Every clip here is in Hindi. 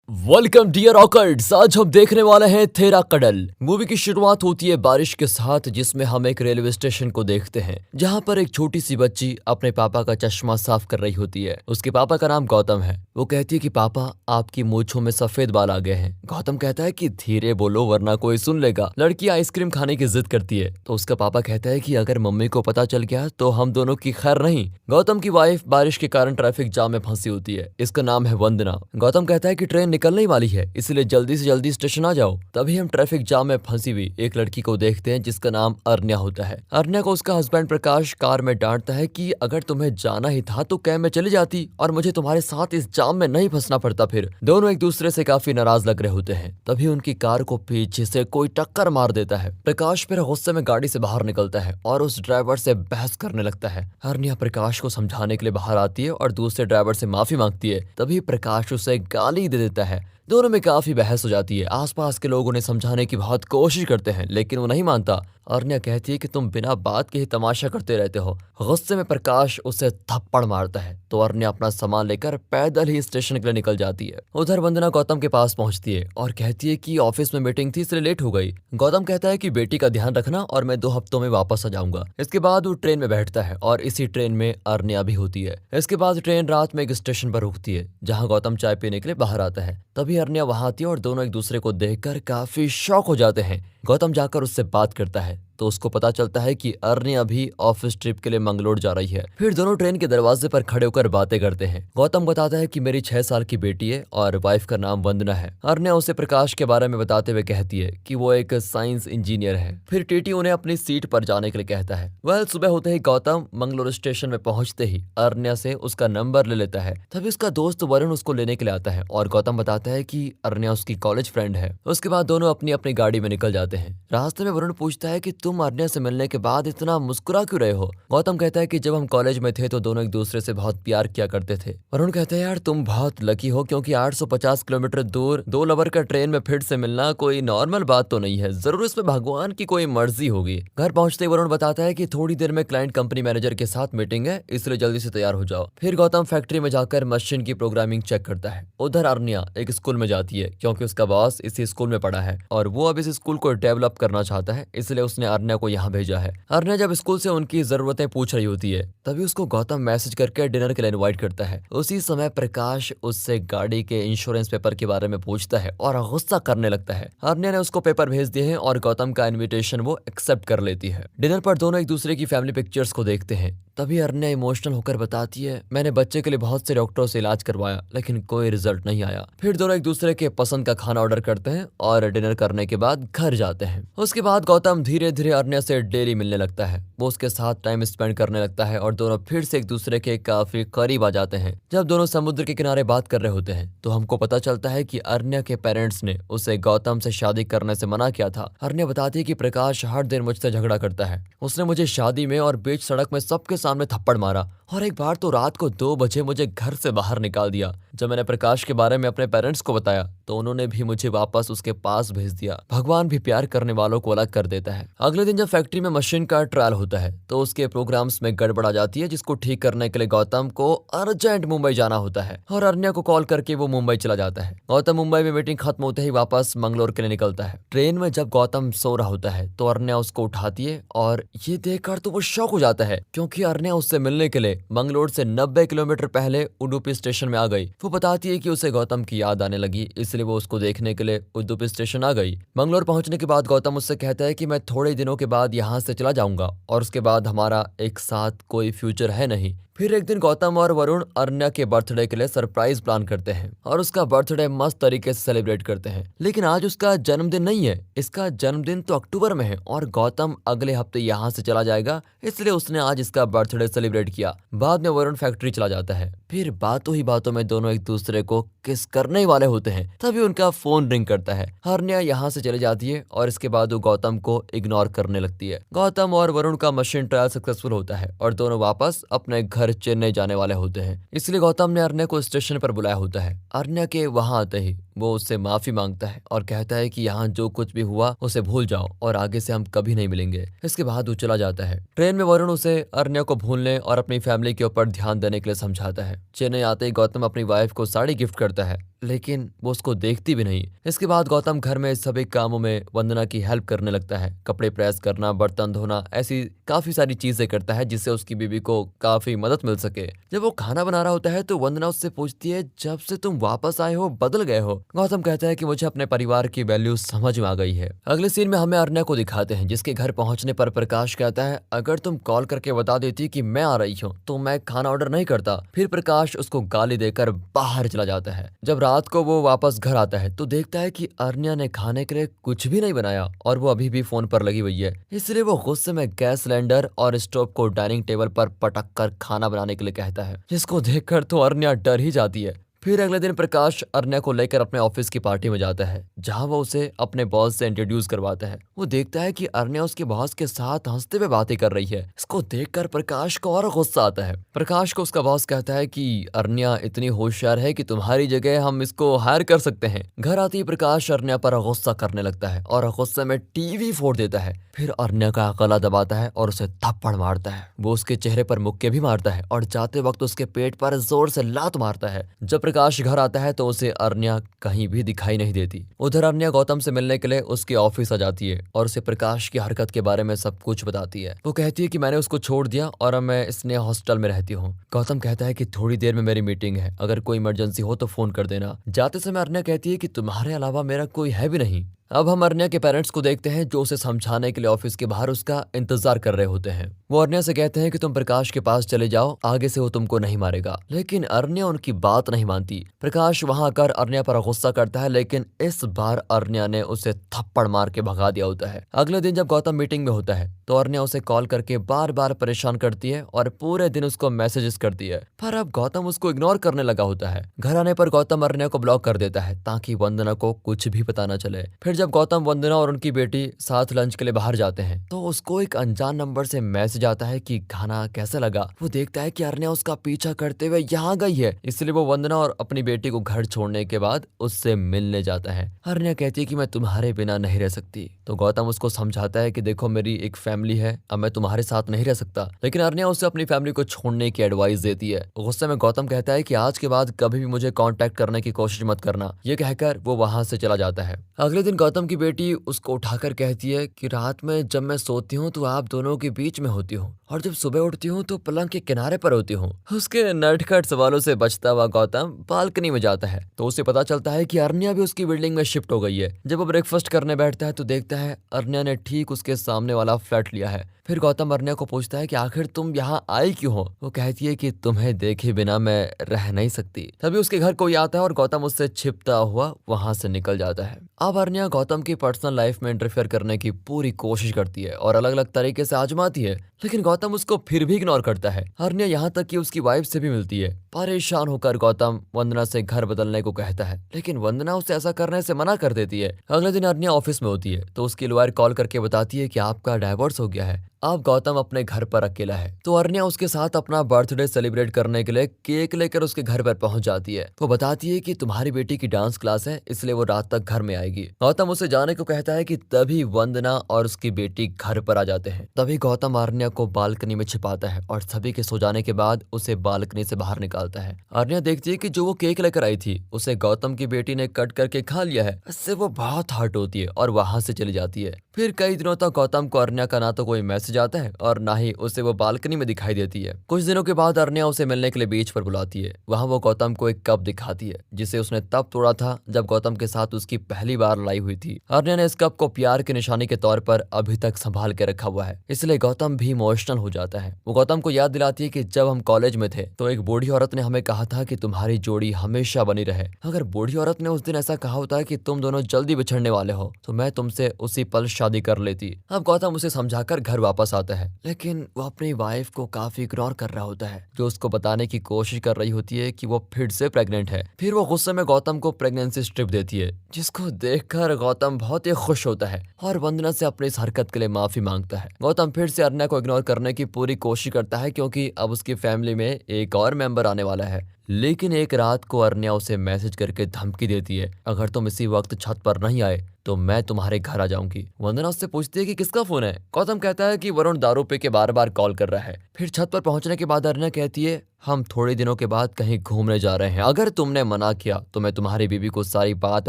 Welcome dear ऑकर्ड्स। आज हम देखने वाले हैं थेरा कडल। मूवी की शुरुआत होती है बारिश के साथ, जिसमें हम एक रेलवे स्टेशन को देखते हैं जहां पर एक छोटी सी बच्ची अपने पापा का चश्मा साफ कर रही होती है। उसके पापा का नाम गौतम है। वो कहती है कि पापा, आपकी मूंछों में सफेद बाल आ गए हैं। गौतम कहता है कि धीरे बोलो वरना कोई सुन लेगा। लड़की आइसक्रीम खाने की जिद करती है तो उसका पापा कहता है कि अगर मम्मी को पता चल गया तो हम दोनों की खैर नहीं। गौतम की वाइफ बारिश के कारण ट्रैफिक जाम में फंसी होती है। इसका नाम है वंदना। गौतम कहता है कि ट्रेन निकलने ही वाली है, इसलिए जल्दी से जल्दी स्टेशन आ जाओ। तभी हम ट्रैफिक जाम में फंसी हुई एक लड़की को देखते हैं जिसका नाम अरण्या होता है। अरण्या को उसका हस्बैंड प्रकाश कार में डांटता है कि अगर तुम्हें जाना ही था तो कैब में चली जाती और मुझे तुम्हारे साथ इस जाम में नहीं फंसना पड़ता। फिर दोनों एक दूसरे से काफी नाराज लग रहे होते हैं। तभी उनकी कार को पीछे से कोई टक्कर मार देता है। प्रकाश फिर गुस्से में गाड़ी से बाहर निकलता है और उस ड्राइवर से बहस करने लगता है। अरण्या प्रकाश को समझाने के लिए बाहर आती है और दूसरे ड्राइवर से माफी मांगती है। तभी प्रकाश उसे गाली दे देता है। दोनों में काफी बहस हो जाती है। आसपास के लोग उन्हें समझाने की बहुत कोशिश करते हैं लेकिन वो नहीं मानता। अरण्या कहती है कि तुम बिना बात के ही तमाशा करते रहते हो। गुस्से में प्रकाश उसे थप्पड़ मारता है तो अरण्या अपना सामान लेकर पैदल ही स्टेशन के लिए निकल जाती है। उधर वंदना गौतम के पास पहुंचती है और कहती है कि ऑफिस में मीटिंग थी इसलिए लेट हो गई। गौतम कहता है कि बेटी का ध्यान रखना और मैं 2 हफ्तों में वापस आ जाऊंगा। इसके बाद वो ट्रेन में बैठता है और इसी ट्रेन में अरण्या भी होती है। इसके बाद ट्रेन रात में एक स्टेशन पर रुकती है जहाँ गौतम चाय पीने के लिए बाहर आता है। तभी अरण्या वहां आती है और दोनों एक दूसरे को देखकर काफी शॉक हो जाते हैं। गौतम जाकर उससे बात करता है तो उसको पता चलता है कि अरण्या भी ऑफिस ट्रिप के लिए मंगलोर जा रही है। फिर दोनों ट्रेन के दरवाजे पर खड़े होकर बातें करते हैं। गौतम बताता है कि मेरी 6 साल की बेटी है और वाइफ का नाम वंदना है। अरण्या उसे प्रकाश के बारे में बताते हुए कहती है कि वो एक साइंस इंजीनियर है। फिर टीटी उन्हें अपनी सीट पर जाने के लिए कहता है। सुबह होते ही गौतम मंगलोर स्टेशन में पहुंचते ही अरण्या से उसका नंबर ले लेता है। तभी उसका दोस्त वरुण उसको लेने के लिए आता है और गौतम बताता है कि अरण्या उसकी कॉलेज फ्रेंड है। उसके बाद दोनों अपनी अपनी गाड़ी में निकल जाते हैं। रास्ते में वरुण पूछता है कि तुम अरण्या से मिलने के बाद इतना मुस्कुरा क्यों रहे हो। गौतम कहता है कि जब हम कॉलेज में थे तो दोनों एक दूसरे से बहुत प्यार किया करते थे। वरुण कहते हैं यार तुम बहुत लकी हो, क्योंकि 850 किलोमीटर दूर 2 लवर का ट्रेन में फिर से मिलना कोई नॉर्मल बात तो नहीं है। जरूर इसमें भगवान की कोई मर्जी होगी। घर पहुंचते ही वरुण बताता है कि थोड़ी देर में क्लाइंट कंपनी मैनेजर के साथ मीटिंग है, इसलिए जल्दी से तैयार हो जाओ। फिर गौतम फैक्ट्री में जाकर मशीन की प्रोग्रामिंग चेक करता है। उधर अरण्या एक स्कूल में जाती है क्योंकि उसका बॉस इसी स्कूल में पढ़ा है और वो अब इस स्कूल को डेवलप करना चाहता है, इसलिए उसने अरण्या को यहाँ भेजा है। अरण्या जब स्कूल से उनकी जरूरतें पूछ रही होती है तभी उसको गौतम मैसेज करके डिनर के लिए इनवाइट करता है। उसी समय प्रकाश उससे गाड़ी के इंश्योरेंस पेपर के बारे में पूछता है और गुस्सा करने लगता है। अरण्या ने उसको पेपर भेज दिए हैं और गौतम का इनविटेशन वो एक्सेप्ट कर लेती है। डिनर पर दोनों एक दूसरे की फैमिली पिक्चर्स को देखते हैं। तभी अरण्या इमोशनल होकर बताती है, मैंने बच्चे के लिए बहुत से डॉक्टरों से इलाज करवाया लेकिन कोई रिजल्ट नहीं आया। फिर दोनों एक दूसरे के पसंद का खाना ऑर्डर करते हैं और डिनर करने के बाद घर जाते हैं। उसके बाद गौतम धीरे धीरे अरण्या से डेली मिलने लगता है। वो उसके साथ टाइम स्पेंड करने लगता है और दोनों फिर से एक दूसरे के काफी करीब आ जाते हैं। जब दोनों समुद्र के किनारे बात कर रहे होते हैं तो हमको पता चलता है कि अरण्या के पेरेंट्स ने उसे गौतम से शादी करने से मना किया था। अरण्या बताती है कि प्रकाश हर दिन मुझसे झगड़ा करता है। उसने मुझे शादी में और बीच सड़क में सबके सामने थप्पड़ मारा और एक बार तो रात को 2 बजे मुझे घर से बाहर निकाल दिया। जब मैंने प्रकाश के बारे में अपने पेरेंट्स को बताया तो उन्होंने भी मुझे वापस उसके पास भेज दिया। भगवान भी प्यार करने वालों को अलग कर देता है। अगले दिन जब फैक्ट्री में मशीन का ट्रायल होता है तो उसके प्रोग्राम्स में गड़बड़ आ जाती है, जिसको ठीक करने के लिए गौतम को अर्जेंट मुंबई जाना होता है और अरण्या को कॉल करके वो मुंबई चला जाता है। गौतम मुंबई में मीटिंग खत्म होते ही वापस मंगलोर के लिए निकलता है। ट्रेन में जब गौतम सो रहा होता है तो अरण्या उसको उठाती है और ये देखकर तो वो शॉक हो जाता है क्योंकि अरण्या उससे मिलने के लिए मंगलोर से 90 किलोमीटर पहले उडुपी स्टेशन में आ गई। वो बताती है कि उसे गौतम की याद आने लगी, इसलिए वो उसको देखने के लिए उडुपी स्टेशन आ गई। मंगलोर पहुंचने के बाद गौतम उससे कहता है कि मैं थोड़े दिनों के बाद यहाँ से चला जाऊंगा और उसके बाद हमारा एक साथ कोई फ्यूचर है नहीं। फिर एक दिन गौतम और वरुण अरण्या के बर्थडे के लिए सरप्राइज प्लान करते हैं और उसका बर्थडे मस्त तरीके से सेलिब्रेट करते हैं। लेकिन आज उसका जन्मदिन नहीं है, इसका जन्मदिन तो अक्टूबर में है और गौतम अगले हफ्ते यहाँ से चला जाएगा, इसलिए उसने आज इसका बर्थडे सेलिब्रेट किया। बाद में वरुण फैक्ट्री चला जाता है। फिर बातों ही बातों में दोनों एक दूसरे को किस करने वाले होते हैं। तभी उनका फोन रिंग करता है। अरण्या यहाँ से चली जाती है और इसके बाद वो गौतम को इग्नोर करने लगती है। गौतम और वरुण का मशीन ट्रायल सक्सेसफुल होता है और दोनों वापस अपने घर चेन्नई जाने वाले होते हैं, इसलिए गौतम ने अरण्या को स्टेशन पर बुलाया होता है। अरण्या के वहां आते ही वो उससे माफी मांगता है और कहता है कि यहाँ जो कुछ भी हुआ उसे भूल जाओ और आगे से हम कभी नहीं मिलेंगे। इसके बाद वो चला जाता है। ट्रेन में वरुण उसे अरण्या को भूलने और अपनी फैमिली के ऊपर ध्यान देने के लिए समझाता है। चेन्नई आते ही गौतम अपनी वाइफ को साड़ी गिफ्ट करता है, लेकिन वो उसको देखती भी नहीं। इसके बाद गौतम घर में सभी कामों में वंदना की हेल्प करने लगता है। कपड़े प्रेस करना, बर्तन धोना, ऐसी काफी सारी चीजें करता है जिससे उसकी बीवी को काफी मदद मिल सके। जब वो खाना बना रहा होता है तो वंदना उससे पूछती है, जब से तुम वापस आए हो बदल गए हो। गौतम कहता है कि मुझे अपने परिवार की वैल्यू समझ में आ गई है। अगले सीन में हमें अरण्या को दिखाते हैं, जिसके घर पहुंचने पर प्रकाश कहता है, अगर तुम कॉल करके बता देती कि मैं आ रही हूँ तो मैं खाना ऑर्डर नहीं करता। फिर प्रकाश उसको गाली देकर बाहर चला जाता है। जब रात को वो वापस घर आता है तो देखता है कि अरण्या ने खाने के लिए कुछ भी नहीं बनाया और वो अभी भी फोन पर लगी हुई है। इसलिए वो गुस्से में गैस सिलेंडर और स्टोव को डाइनिंग टेबल पर पटक कर खाना बनाने के लिए कहता है, जिसको देखकर तो अरण्या डर ही जाती है। फिर अगले दिन प्रकाश अरण्या को लेकर अपने ऑफिस की पार्टी में जाता है, जहां वो उसे अपने बॉस से इंट्रोड्यूस करवाता है। वो देखता है कि अरण्या उसके बॉस के साथ हंसते हुए बातें कर रही है। इसको देखकर प्रकाश को और गुस्सा आता है। प्रकाश को उसका बॉस कहता है कि अरण्या इतनी होशियार है कि तुम्हारी जगह हम इसको हायर कर सकते हैं। घर आते ही प्रकाश अरण्या पर गुस्सा करने लगता है और गुस्से में टीवी फोड़ देता है। फिर अरण्या का गला दबाता है और उसे थप्पड़ मारता है। वो उसके चेहरे पर मुक्के भी मारता है और जाते वक्त उसके पेट पर जोर से लात मारता है। जब प्रकाश घर आता है तो उसे अरण्या कहीं भी दिखाई नहीं देती। उधर अरण्या गौतम से मिलने के लिए उसके ऑफिस आ जाती है और उसे प्रकाश की हरकत के बारे में सब कुछ बताती है। वो कहती है कि मैंने उसको छोड़ दिया और अब मैं स्नेहा हॉस्टल में रहती हूँ। गौतम कहता है कि थोड़ी देर में मेरी मीटिंग है, अगर कोई इमरजेंसी हो तो फोन कर देना। जाते समय अरण्या कहती है कि तुम्हारे अलावा मेरा कोई है भी नहीं। अब हम अरण्या के पेरेंट्स को देखते हैं, जो उसे समझाने के लिए ऑफिस के बाहर उसका इंतजार कर रहे होते हैं। वो अरण्या से कहते हैं कि तुम प्रकाश के पास चले जाओ, आगे से वो तुमको नहीं मारेगा। लेकिन अरण्या उनकी बात नहीं मानती। प्रकाश वहां आकर अरण्या पर गुस्सा करता है, लेकिन इस बार अरण्या ने उसे थप्पड़ मार के भगा दिया होता है। अगले दिन जब गौतम मीटिंग में होता है तो अरण्या उसे कॉल करके बार बार परेशान करती है और पूरे दिन उसको मैसेजेस करती है, पर अब गौतम उसको इग्नोर करने लगा होता है। घर आने पर गौतम अरण्या को ब्लॉक कर देता है ताकि वंदना को कुछ भी पता न चले। फिर जब गौतम, वंदना और उनकी बेटी साथ लंच के लिए बाहर जाते हैं तो उसको एक अनजान नंबर से मैसेज आता है कि खाना कैसा लगा। वो देखता है कि अरण्या उसका पीछा करते हुए यहाँ गई है, इसलिए वो वंदना और अपनी बेटी को घर छोड़ने के बाद उससे मिलने जाता है। अरण्या कहती है कि मैं तुम्हारे बिना नहीं रह सकती। तो गौतम उसको समझाता है कि देखो मेरी एक फैमिली है, अब मैं तुम्हारे साथ नहीं रह सकता। लेकिन अरण्या उसे अपनी फैमिली को छोड़ने की एडवाइस देती है। गुस्से में गौतम कहता है कि आज के बाद कभी भी मुझे कांटेक्ट करने की कोशिश मत करना। ये कहकर वो वहां से चला जाता है। अगले दिन गौतम की बेटी उसको उठाकर कहती है कि रात में जब मैं सोती हूँ तो आप दोनों के बीच में होती हूँ और जब सुबह उठती हूँ तो पलंग के किनारे पर होती हूँ। उसके नटखट सवालों से बचता हुआ गौतम बालकनी में जाता है तो उसे पता चलता है कि अरण्या भी उसकी बिल्डिंग में शिफ्ट हो गई है। जब वो ब्रेकफास्ट करने बैठता है तो देखता है अरण्या ने ठीक उसके सामने वाला फ्लैट लिया है। फिर गौतम अरण्या को पूछता है कि आखिर तुम यहाँ आई क्यों हो। वो कहती है कि तुम्हें देखे बिना मैं रह नहीं सकती। तभी उसके घर कोई आता है और गौतम उससे छिपता हुआ वहां से निकल जाता है। अब अरण्या गौतम की पर्सनल लाइफ में इंटरफेयर करने की पूरी कोशिश करती है और अलग अलग तरीके से आजमाती है, लेकिन गौतम उसको फिर भी इग्नोर करता है। अरण्या यहाँ तक कि उसकी वाइफ से भी मिलती है। परेशान होकर गौतम वंदना से घर बदलने को कहता है, लेकिन वंदना उसे ऐसा करने से मना कर देती है। अगले दिन अरण्या ऑफिस में होती है तो उसकी लॉयर कॉल करके बताती है कि आपका डाइवोर्स हो गया है। अब गौतम अपने घर पर अकेला है तो अरण्या उसके साथ अपना बर्थडे सेलिब्रेट करने के लिए केक लेकर उसके घर पर पहुंच जाती है। वो बताती है कि तुम्हारी बेटी की डांस क्लास है, इसलिए वो रात तक घर में आएगी। गौतम उसे जाने को कहता है कि तभी वंदना और उसकी बेटी घर पर आ जाते हैं। तभी गौतम अरण्या को बालकनी में छिपाता है और सभी के सो जाने के बाद उसे बालकनी से बाहर निकालता है। अरण्या देखती है कि जो वो केक लेकर आई थी उसे गौतम की बेटी ने कट करके खा लिया है। इससे वो बहुत हर्ट होती है और वहां से चली जाती है। फिर कई दिनों तक गौतम को अरण्या का ना तो कोई मैसेज आता है और ना ही उसे वो बालकनी में दिखाई देती है। कुछ दिनों के बाद अरण्या उसे मिलने के लिए बीच पर बुलाती है। वहां वो गौतम को एक कप दिखाती है जिसे उसने तब तोड़ा था जब गौतम के साथ उसकी पहली बार लड़ाई हुई थी। अरण्या ने इस कप को प्यार की निशानी के तौर पर अभी तक संभाल के रखा हुआ है, इसलिए गौतम भी इमोशनल हो जाता है। वो गौतम को याद दिलाती है कि जब हम कॉलेज में थे तो एक बूढ़ी औरत ने हमें कहा था कि तुम्हारी जोड़ी हमेशा बनी रहे। अगर बूढ़ी औरत ने उस दिन ऐसा कहा होता है कि तुम दोनों जल्दी बिछड़ने वाले हो तो मैं तुमसे उसी पल शादी कर लेती। अब गौतम उसे समझाकर घर वापस आता है, लेकिन वो अपनी वाइफ को काफी इग्नोर कर रहा होता है, जो उसको बताने की कोशिश कर रही होती है कि वो फिर से प्रेग्नेंट है। फिर वो गुस्से में गौतम को प्रेगनेंसी स्ट्रिप देती है, जिसको देखकर गौतम बहुत ही खुश होता है और वंदना से अपनी इस हरकत के लिए माफी मांगता है। गौतम फिर से अरण्या को इग्नोर करने की पूरी कोशिश करता है क्योंकि अब उसकी फैमिली में एक और मेंबर आने वाला है, लेकिन एक रात को अरण्या उसे मैसेज करके धमकी देती है, अगर तुम इसी वक्त छत पर नहीं आए तो मैं तुम्हारे घर आ जाऊंगी। वंदना उससे पूछती है कि किसका फोन है। गौतम कहता है कि वरुण दारू पी के बार बार कॉल कर रहा है। फिर छत पर पहुंचने के बाद अरण्या कहती है, हम थोड़े दिनों के बाद कहीं घूमने जा रहे हैं, अगर तुमने मना किया तो मैं तुम्हारी बीवी को सारी बात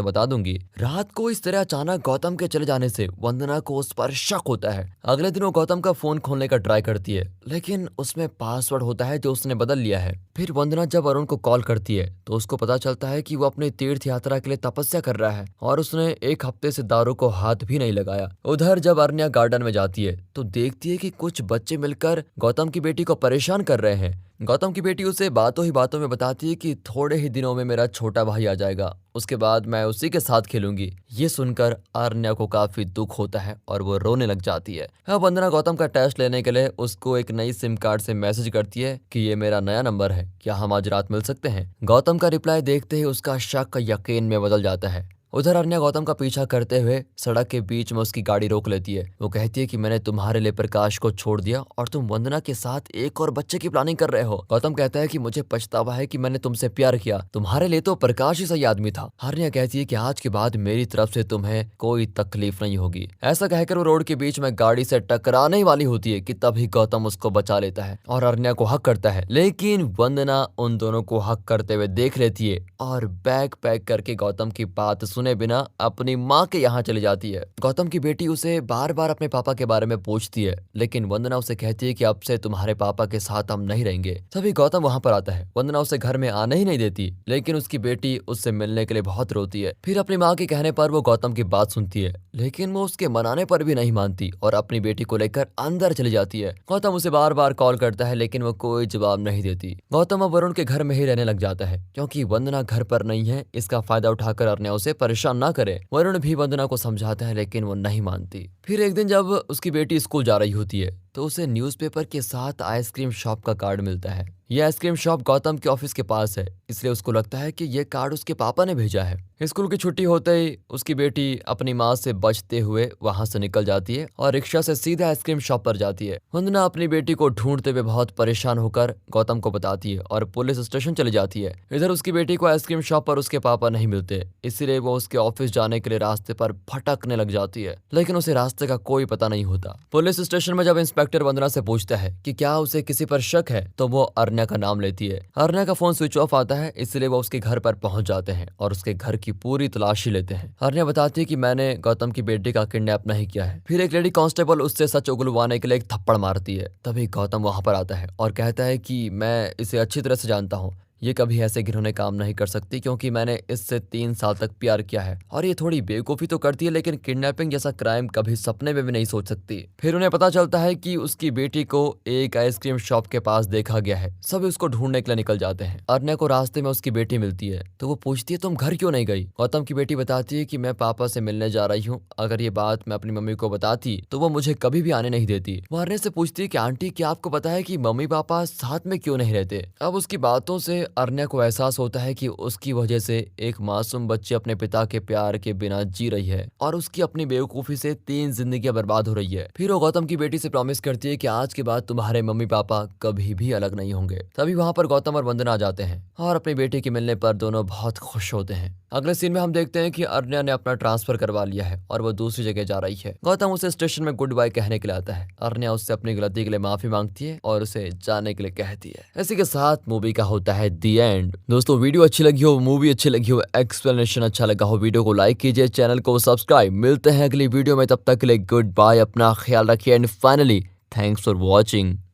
बता दूंगी। रात को इस तरह अचानक गौतम के चले जाने से वंदना को उस पर शक होता है। अगले दिन वो गौतम का फोन खोलने का ट्राई करती है, लेकिन उसमें पासवर्ड होता है जो उसने बदल लिया है। फिर वंदना जब अरुण को कॉल करती है तो उसको पता चलता है कि वो अपनी तीर्थ यात्रा के लिए तपस्या कर रहा है और उसने एक हफ्ते से दारू को हाथ भी नहीं लगाया। उधर जब अरण्या गार्डन में जाती है तो देखती है कि कुछ बच्चे मिलकर गौतम की बेटी को परेशान कर रहे हैं। गौतम की बेटी उसे बातों ही बातों में बताती है कि थोड़े ही दिनों में मेरा छोटा भाई आ जाएगा, उसके बाद मैं उसी के साथ खेलूंगी। ये सुनकर अरण्या को काफी दुख होता है और वो रोने लग जाती है। अब वंदना गौतम का टेस्ट लेने के लिए उसको एक नई सिम कार्ड से मैसेज करती है कि ये मेरा नया नंबर है, क्या हम आज रात मिल सकते हैं। गौतम का रिप्लाई देखते ही उसका शक यकीन में बदल जाता है। उधर अरण्या गौतम का पीछा करते हुए सड़क के बीच में उसकी गाड़ी रोक लेती है। वो कहती है कि मैंने तुम्हारे लिए प्रकाश को छोड़ दिया और तुम वंदना के साथ एक और बच्चे की प्लानिंग कर रहे हो। गौतम कहता है कि मुझे पछतावा है कि मैंने तुमसे प्यार किया, तुम्हारे लिए तो प्रकाश ही सही आदमी था। अरण्या कहती है कि आज के बाद मेरी तरफ से तुम्हें कोई तकलीफ नहीं होगी। ऐसा कहकर वो रोड के बीच में गाड़ी से टकराने ही वाली होती है कि तभी गौतम उसको बचा लेता है और अरण्या को हक करता है, लेकिन वंदना उन दोनों को हक करते हुए देख लेती है और बैग पैक करके गौतम की बात सुने बिना अपनी माँ के यहाँ चली जाती है। गौतम की बेटी उसे बार बार अपने पापा के बारे में पूछती है, लेकिन वंदना उसे कहती है कि अब से तुम्हारे पापा के साथ हम नहीं रहेंगे। तभी गौतम वहाँ पर आता है। वंदना उसे घर में आने ही नहीं देती, लेकिन उसकी बेटी उससे मिलने के लिए बहुत रोती है। फिर अपनी माँ के कहने पर वो गौतम की बात सुनती है, लेकिन वो उसके मनाने पर भी नहीं मानती और अपनी बेटी को लेकर अंदर चली जाती है। गौतम उसे बार बार कॉल करता है, लेकिन वो कोई जवाब नहीं देती। गौतम अब वरुण के घर में ही रहने लग जाता है, क्योंकि वंदना घर पर नहीं है। इसका फायदा उठाकर अरण्या उसे परेशान ना करे। वरुण भी वंदना को समझाता है, लेकिन वो नहीं मानती। फिर एक दिन जब उसकी बेटी स्कूल जा रही होती है तो उसे न्यूज़पेपर के साथ आइसक्रीम शॉप का कार्ड मिलता है। यह आइसक्रीम शॉप गौतम के ऑफिस के पास है, इसलिए उसको लगता है कि यह कार्ड उसके पापा ने भेजा है। स्कूल की छुट्टी होते ही उसकी बेटी अपनी माँ से बचते हुए वहां से निकल जाती है और रिक्शा से सीधा आइसक्रीम शॉप पर जाती है। वंदना अपनी बेटी को ढूंढते हुए बहुत परेशान होकर गौतम को बताती है और पुलिस स्टेशन चली जाती है। इधर उसकी बेटी को आइसक्रीम शॉप पर उसके पापा नहीं मिलते, इसलिए वो उसके ऑफिस जाने के लिए रास्ते पर भटकने लग जाती है, लेकिन उसे रास्ते का कोई पता नहीं होता। पुलिस स्टेशन में जब इंस्पेक्टर वंदना से पूछता है कि क्या उसे किसी पर शक है, तो वो अरण्या का नाम लेती है। अरण्या का फोन स्विच ऑफ आता है, इसलिए वो उसके घर पर पहुंच जाते हैं और उसके घर की पूरी तलाशी लेते हैं। अरण्या बताती है कि मैंने गौतम की बेटी का किडनैप नहीं किया है। फिर एक लेडी कांस्टेबल उससे सच उगलवाने के लिए एक थप्पड़ मारती है। तभी गौतम वहां पर आता है और कहता है कि मैं इसे अच्छी तरह से जानता हूँ, ये कभी ऐसे घिनौने काम नहीं कर सकती, क्योंकि मैंने इससे 3 साल तक प्यार किया है और ये थोड़ी बेवकूफ़ी तो करती है, लेकिन किडनैपिंग जैसा क्राइम कभी सपने में भी नहीं सोच सकती। फिर उन्हें पता चलता है कि उसकी बेटी को एक आइसक्रीम शॉप के पास देखा गया है। सभी उसको ढूंढने के लिए निकल जाते हैं। अरण्या को रास्ते में उसकी बेटी मिलती है तो वो पूछती है, तुम घर क्यों नहीं गई। गौतम की बेटी बताती है कि मैं पापा से मिलने जा रही हूँ, अगर ये बात मैं अपनी मम्मी को बताती तो वो मुझे कभी भी आने नहीं देती। वो अरण्या से पूछती है कि आंटी, क्या आपको पता है कि मम्मी पापा साथ में क्यों नहीं रहते। अब उसकी बातों से अरण्या को एहसास होता है कि उसकी वजह से एक मासूम बच्ची अपने पिता के प्यार के बिना जी रही है और उसकी अपनी बेवकूफी से 3 जिंदगियां बर्बाद हो रही है। फिर वो गौतम की बेटी से प्रॉमिस करती है कि आज के बाद तुम्हारे मम्मी पापा कभी भी अलग नहीं होंगे। तभी वहां पर गौतम और वंदना आ जाते हैं और अपनी बेटी के मिलने पर दोनों बहुत खुश होते हैं। अगले सीन में हम देखते हैं कि अरण्या ने अपना ट्रांसफर करवा लिया है और वो दूसरी जगह जा रही है। गौतम उसे स्टेशन में गुड बाय कहने के लिए आता है। अरण्या उससे अपनी गलती के लिए माफी मांगती है और उसे जाने के लिए कहती है। इसी के साथ मूवी का होता है दी एंड। दोस्तों, वीडियो अच्छी लगी हो, मूवी अच्छी लगी हो, एक्सप्लेनेशन अच्छा लगा हो, वीडियो को लाइक कीजिए, चैनल को सब्सक्राइब। मिलते हैं अगली वीडियो में, तब तक के लिए गुड बाय, अपना ख्याल रखिए and finally thanks for watching.